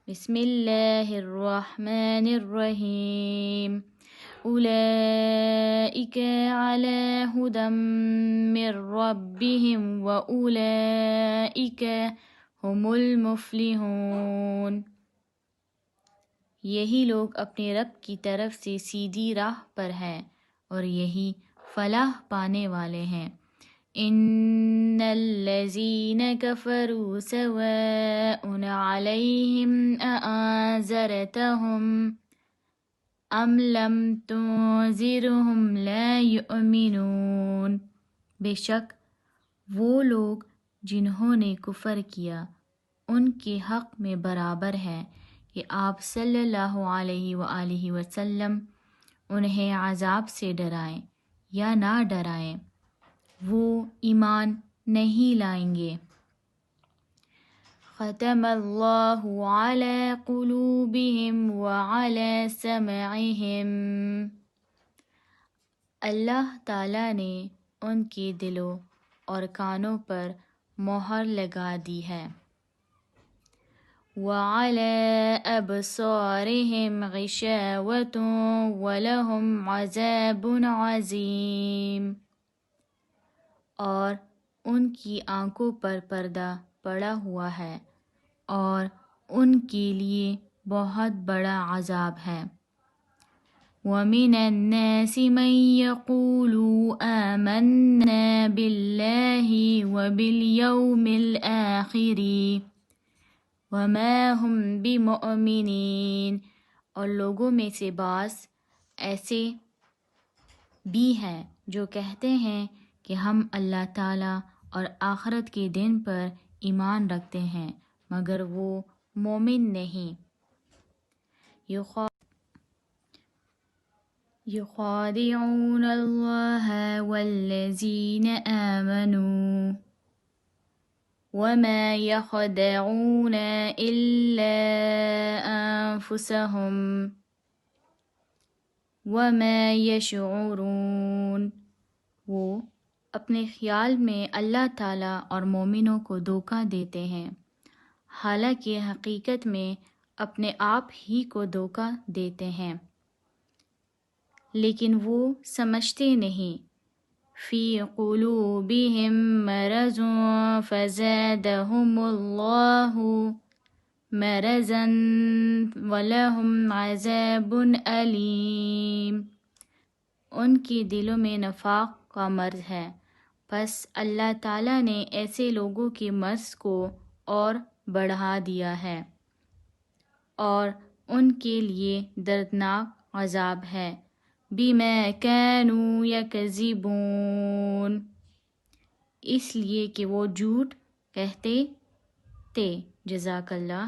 بسم اللہ الرحمن الرحیم اولئک علی ھدی من ربہم واولئک ھم المفلحون۔ یہی لوگ اپنے رب کی طرف سے سیدھی راہ پر ہیں اور یہی فلاح پانے والے ہیں۔ ان الذین کفروا سواء علیہم اانذرتہم ام لم تنذرہم لا یؤمنون۔ بے شک وہ لوگ جنہوں نے کفر کیا ان کے حق میں برابر ہے کہ آپ صلی اللہ علیہ وآلہ وسلم انہیں عذاب سے ڈرائیں یا نہ ڈرائیں، وہ ایمان نہیں لائیں گے۔ ختم اللہ علی قلوبہم وعلی سمعہم، اللہ تعالیٰ نے ان کے دلوں اور کانوں پر مہر لگا دی ہے۔ وعلی ابصارہم غشاوۃ ولہم عذاب عظیم، اور ان کی آنکھوں پر پردہ پڑا ہوا ہے اور ان کے لیے بہت بڑا عذاب ہے۔ وَمِنَ النَّاسِ مَن يَقُولُ آمَنَّا بِاللَّهِ وَبِالْيَوْمِ الْآخِرِ وَمَا هُمْ بِمُؤْمِنِينَ، اور لوگوں میں سے بعض ایسے بھی ہیں جو کہتے ہیں کہ ہم اللہ تعالیٰ اور آخرت کے دن پر ایمان رکھتے ہیں مگر وہ مومن نہیں۔ یخادعون اللہ والذین آمنوا وما یخدعون الا انفسهم وما یشعرون، وہ اپنے خیال میں اللہ تعالیٰ اور مومنوں کو دھوکہ دیتے ہیں حالانکہ حقیقت میں اپنے آپ ہی کو دھوکہ دیتے ہیں، لیکن وہ سمجھتے نہیں۔ فی قلوبہم مرض فزادہم اللہ مرضا ولہم عذاب علیم، ان کے دلوں میں نفاق کا مرض ہے، پس اللہ تعالیٰ نے ایسے لوگوں کے مرض کو اور بڑھا دیا ہے اور ان کے لیے دردناک عذاب ہے۔ بما كانوا یکذبون، اس لیے کہ وہ جھوٹ کہتے تھے۔ جزاک اللہ۔